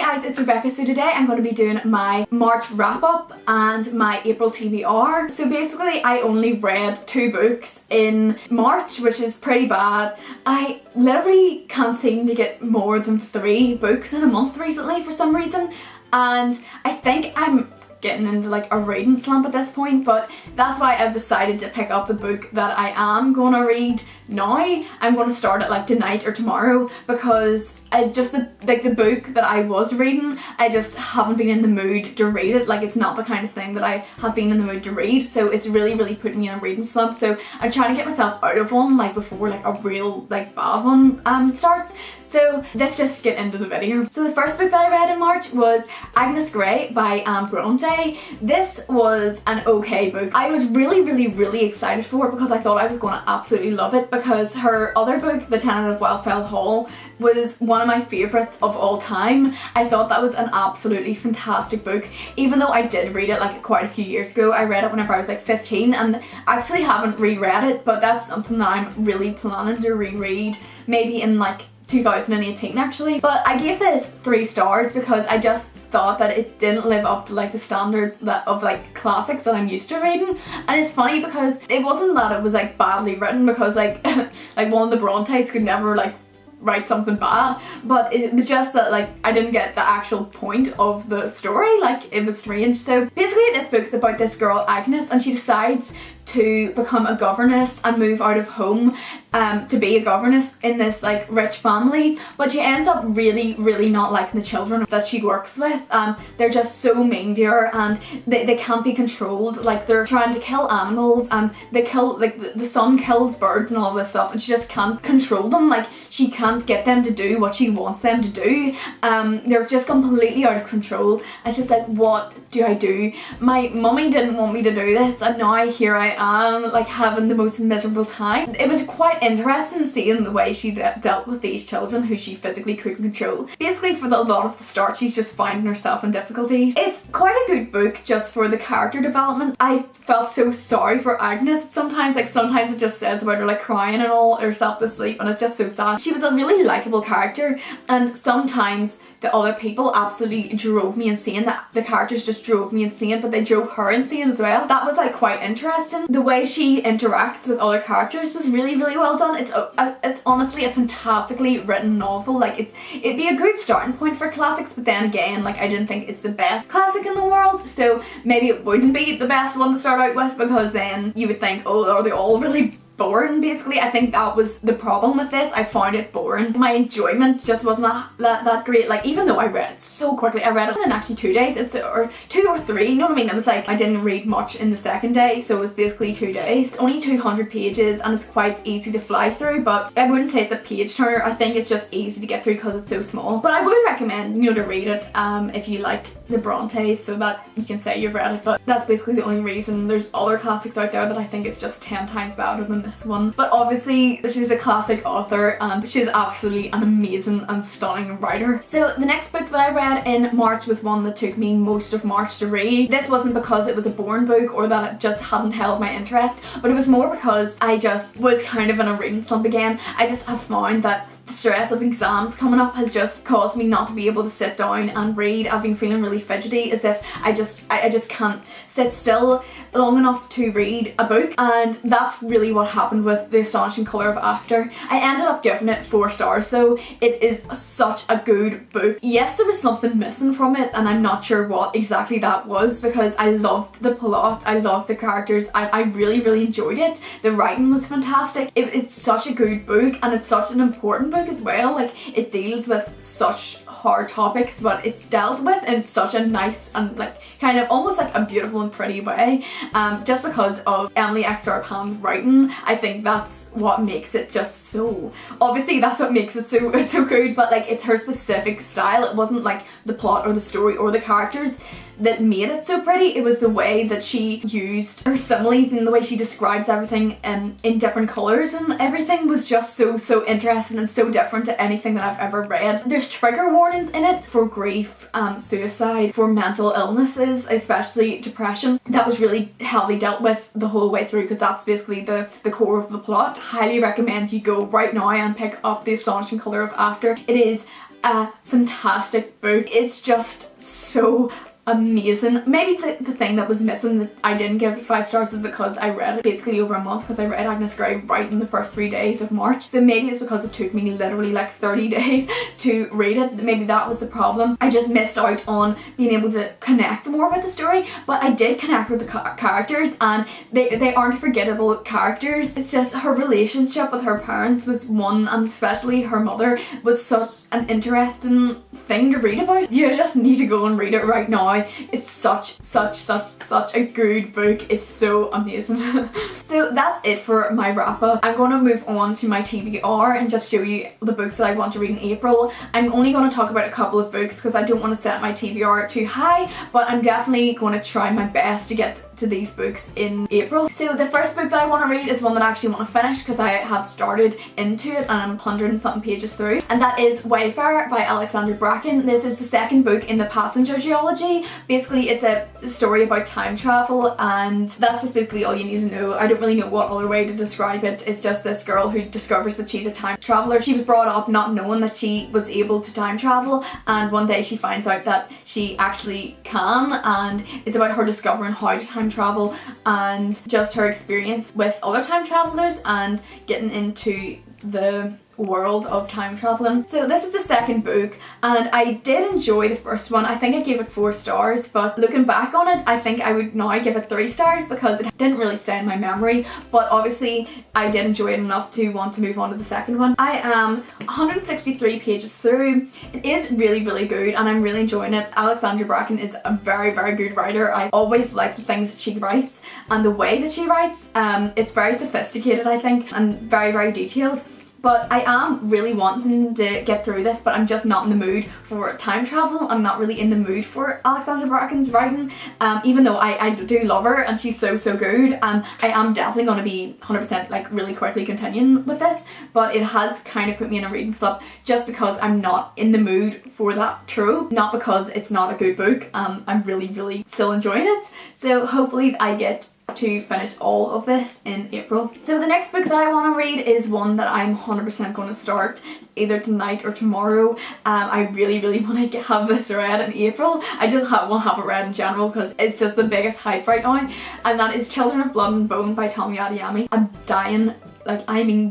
guys, it's Rebecca. So today I'm going to be doing my March wrap up and my April TBR. So basically I only read 2 books in March, which is pretty bad. I literally can't seem to get more than 3 books in a month recently for some reason, and I think I'm getting into like a reading slump at this point, but that's why I've decided to pick up the book that I am going to read now. I'm going to start it like tonight or tomorrow, because I just the book that I was reading, I just haven't been in the mood to read it. Like, it's not the kind of thing that I have been in the mood to read, so it's really putting me in a reading slump. So I'm trying to get myself out of one like before like a real like bad one starts. So let's just get into the video. So the first book that I read in March was Agnes Grey by Bronte. This was an okay book. I was really excited for it because I thought I was going to absolutely love it, because her other book, The Tenant of Wellfell Hall, was one of my favourites of all time. I thought that was an absolutely fantastic book, even though I did read it like quite a few years ago. I read it whenever I was like 15 and actually haven't reread it, but that's something that I'm really planning to reread maybe in like 2018 actually. But I gave this 3 stars because I just thought that it didn't live up to like the standards that of like classics that I'm used to reading. And it's funny because it wasn't that it was like badly written, because like like one of the Brontes could never like write something bad, but it was just that like I didn't get the actual point of the story. Like, it was strange. So basically this book's about this girl Agnes, and she decides to become a governess and move out of home to be a governess in this like rich family, but she ends up really not liking the children that she works with. They're just so mean to her, and they can't be controlled. Like, they're trying to kill animals, and they kill like the son kills birds and all this stuff, and she just can't control them. Like, she can't get them to do what she wants them to do. They're just completely out of control. And she's like, what do I do? My mummy didn't want me to do this, and now here I am like having the most miserable time. It was quite interesting seeing the way she dealt with these children who she physically couldn't control. Basically for a lot of the start she's just finding herself in difficulties. It's quite a good book just for the character development. I felt so sorry for Agnes sometimes. Like, sometimes it just says about her like crying and all herself to sleep, and it's just so sad. She was a really likeable character, and sometimes the other people absolutely drove me insane. That the characters just drove me insane, but they drove her insane as well. That was like quite interesting. The way she interacts with other characters was really well done. It's honestly a fantastically written novel. Like, it'd be a good starting point for classics, but then again, like, I didn't think it's the best classic in the world, so maybe it wouldn't be the best one to start out with, because then you would think, oh, are they all really boring? Basically, I think that was the problem with this. I found it boring. My enjoyment just wasn't that great. Like, even though I read it so quickly, I read it in actually 2 days. Or 2 or 3, you know what I mean? It was like I didn't read much in the second day, so it was basically 2 days. It's only 200 pages and it's quite easy to fly through, but I wouldn't say it's a page turner. I think it's just easy to get through because it's so small. But I would recommend, you know, to read it if you like the Brontes, so that you can say you've read it. But that's basically the only reason. There's other classics out there that I think it's just 10 times better than this one. But obviously she's a classic author and she's absolutely an amazing and stunning writer. So the next book that I read in March was one that took me most of March to read. This wasn't because it was a boring book or that it just hadn't held my interest, but it was more because I just was kind of in a reading slump again. I just have found that the stress of exams coming up has just caused me not to be able to sit down and read. I've been feeling really fidgety, as if I just can't sit still long enough to read a book, and that's really what happened with The Astonishing Color of After. I ended up giving it 4 stars though. It is such a good book. Yes, there was something missing from it, and I'm not sure what exactly that was, because I loved the plot, I loved the characters, I really enjoyed it. The writing was fantastic. It's such a good book, and it's such an important book as well. Like, it deals with such hard topics, but it's dealt with in such a nice and like kind of almost like a beautiful and pretty way. Just because of Emily X.R.Pan's writing, I think that's what makes it just so, obviously that's what makes it so good, but like, it's her specific style. It wasn't like the plot or the story or the characters that made it so pretty. It was the way that she used her similes and the way she describes everything in different colours, and everything was just so interesting and so different to anything that I've ever read. There's trigger warnings in it for grief, suicide, for mental illnesses, especially depression. That was really heavily dealt with the whole way through, because that's basically the core of the plot. Highly recommend you go right now and pick up The Astonishing Color of After. It is a fantastic book. It's just so amazing. Maybe the thing that was missing that I didn't give it 5 stars was because I read it basically over a month, because I read Agnes Grey right in the first 3 days of March. So maybe it's because it took me literally like 30 days to read it. Maybe that was the problem. I just missed out on being able to connect more with the story, but I did connect with the characters, and they aren't forgettable characters. It's just her relationship with her parents was one, and especially her mother was such an interesting thing to read about. You just need to go and read it right now. It's such a good book. It's so amazing. So that's it for my wrap up. I'm going to move on to my TBR and just show you the books that I want to read in April. I'm only going to talk about a couple of books because I don't want to set my TBR too high, but I'm definitely going to try my best to get to these books in April. So the first book that I want to read is one that I actually want to finish because I have started into it and I'm 100 and something pages through, and that is Wayfarer by Alexandra Bracken. This is the second book in the Passenger duology. Basically it's a story about time travel, and that's just basically all you need to know. I don't really know what other way to describe it. It's just this girl who discovers that she's a time traveler. She was brought up not knowing that she was able to time travel, and one day she finds out that she actually can, and it's about her discovering how to time travel and just her experience with other time travelers and getting into the world of time traveling. So this is the second book, and I did enjoy the first one. I think I gave it 4 stars, but looking back on it, I think I would now give it 3 stars because it didn't really stay in my memory, but obviously I did enjoy it enough to want to move on to the second one. I am 163 pages through. It is really good and I'm really enjoying it. Alexandra Bracken is a very good writer. I always like the things that she writes and the way that she writes. It's very sophisticated, I think, and very detailed. But I am really wanting to get through this, but I'm just not in the mood for time travel. I'm not really in the mood for Alexandra Bracken's writing, even though I do love her and she's so good. I am definitely going to be 100% like really quickly continuing with this, but it has kind of put me in a reading slump just because I'm not in the mood for that trope, not because it's not a good book. I'm really still enjoying it, so hopefully I get to finish all of this in April. So the next book that I want to read is one that I'm 100% going to start either tonight or tomorrow. I really want to have this read in April. I just want to have it read in general because it's just the biggest hype right now, and that is Children of Blood and Bone by Tommy Adeyemi. I'm dying,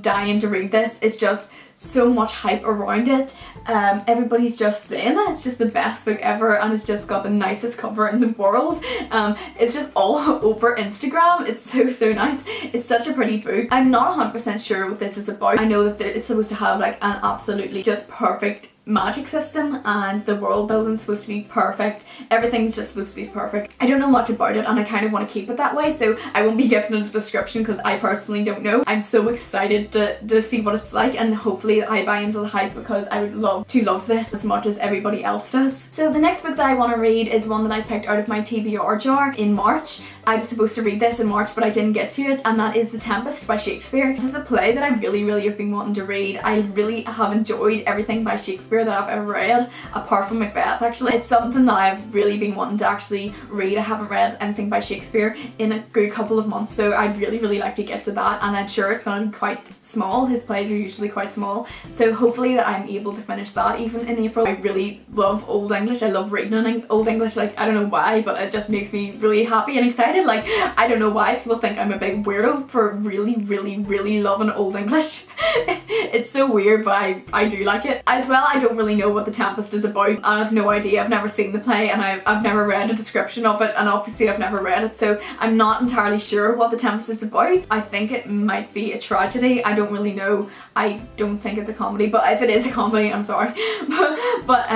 dying to read this. It's just so much hype around it. Everybody's just saying that it's just the best book ever, and it's just got the nicest cover in the world. It's just all over Instagram. It's so nice. It's such a pretty book. I'm not 100% sure what this is about. I know that it's supposed to have like an absolutely just perfect magic system, and the world building's supposed to be perfect. Everything's just supposed to be perfect. I don't know much about it and I kind of want to keep it that way, so I won't be giving it a description because I personally don't know. I'm so excited to see what it's like, and hopefully I buy into the hype because I would love to love this as much as everybody else does. So the next book that I want to read is one that I picked out of my TBR jar in March. I was supposed to read this in March but I didn't get to it, and that is The Tempest by Shakespeare. This is a play that I really have been wanting to read. I really have enjoyed everything by Shakespeare that I've ever read, apart from Macbeth actually. It's something that I've really been wanting to actually read. I haven't read anything by Shakespeare in a good couple of months, so I'd really like to get to that, and I'm sure it's going to be quite small. His plays are usually quite small, so hopefully that I'm able to finish that even in April. I really love Old English. I love reading in Old English. Like, I don't know why, but it just makes me really happy and excited. Like, I don't know why people think I'm a big weirdo for really loving Old English. It's so weird, but I do like it. As well, I don't really know what The Tempest is about. I have no idea. I've never seen the play, and I've never read a description of it, and obviously I've never read it, so I'm not entirely sure what The Tempest is about. I think it might be a tragedy. I don't really know. I don't think it's a comedy, but if it is a comedy, I'm sorry. but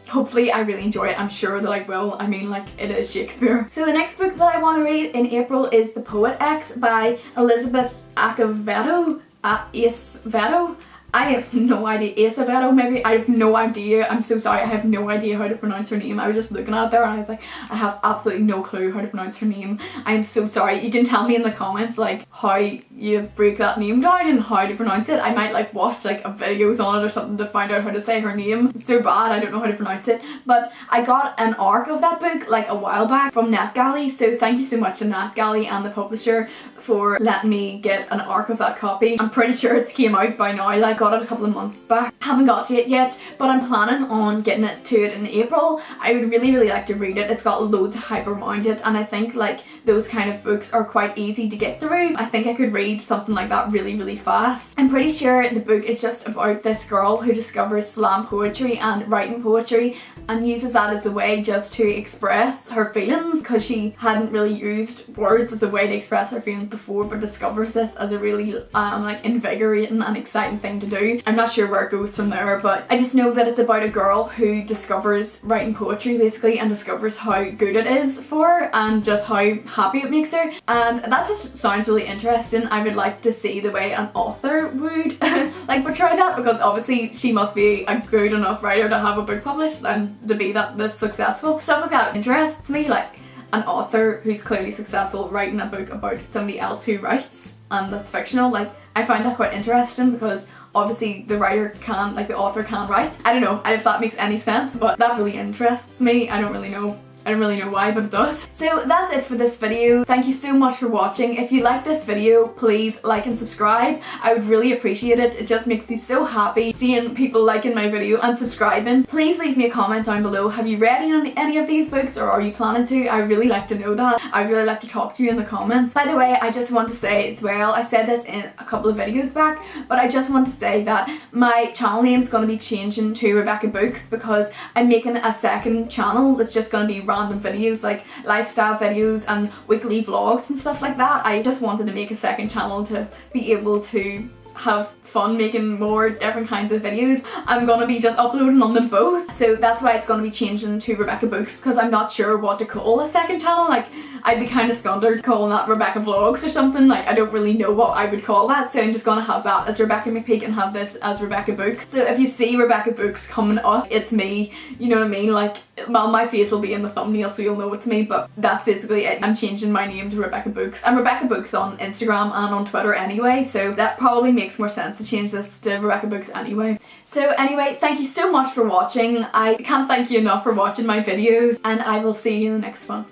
hopefully I really enjoy it. I'm sure that I will. I mean, like, it is Shakespeare. So the next book that I want to read in April is The Poet X by Elizabeth Acevedo. Acevedo? I have no idea. Acevedo maybe? I have no idea. I'm so sorry. I have no idea how to pronounce her name. I was just looking at it there and I was like, I have absolutely no clue how to pronounce her name. I'm so sorry. You can tell me in the comments like how you break that name down and how to pronounce it. I might like watch like videos on it or something to find out how to say her name. It's so bad. I don't know how to pronounce it. But I got an ARC of that book like a while back from NetGalley. So thank you so much to NetGalley and the publisher for letting me get an ARC of that copy. I'm pretty sure it's came out by now, like, got it a couple of months back. Haven't got to it yet, but I'm planning on getting it to it in April. I would really like to read it. It's got loads of hype around it, and I think like those kind of books are quite easy to get through. I think I could read something like that really fast. I'm pretty sure the book is just about this girl who discovers slam poetry and writing poetry and uses that as a way just to express her feelings, because she hadn't really used words as a way to express her feelings before, but discovers this as a really like invigorating and exciting thing to do. I'm not sure where it goes from there, but I just know that it's about a girl who discovers writing poetry basically and discovers how good it is for her and just how happy it makes her, and that just sounds really interesting. I would like to see the way an author would like portray that, because obviously she must be a good enough writer to have a book published and to be this successful. Stuff like that interests me, like an author who's clearly successful writing a book about somebody else who writes and that's fictional. Like I find that quite interesting, because obviously the writer can, like the author can write. I don't know if that makes any sense, but that really interests me. I don't really know why, but it does. So that's it for this video. Thank you so much for watching. If you like this video, please like and subscribe. I would really appreciate it. It just makes me so happy seeing people liking my video and subscribing. Please leave me a comment down below. Have you read any of these books, or are you planning to? I really like to know that. I'd really like to talk to you in the comments. By the way, I just want to say as well, I said this in a couple of videos back, but I just want to say that my channel name is going to be changing to Rebecca Books, because I'm making a second channel that's just going to be random videos, like lifestyle videos and weekly vlogs and stuff like that. I just wanted to make a second channel to be able to have fun making more different kinds of videos. I'm gonna be just uploading on them both, so that's why it's gonna be changing to Rebecca Books, because I'm not sure what to call a second channel. Like I'd be kind of scared calling that Rebecca Vlogs or something. Like I don't really know what I would call that, so I'm just gonna have that as Rebecca McPeak and have this as Rebecca Books. So if you see Rebecca Books coming up, it's me, you know what I mean? Like, well, my face will be in the thumbnail so you'll know it's me, but that's basically it. I'm changing my name to Rebecca Books. I'm Rebecca Books on Instagram and on Twitter anyway, so that probably makes more sense to change this to Rebecca Books anyway. So anyway, thank you so much for watching. I can't thank you enough for watching my videos, and I will see you in the next one.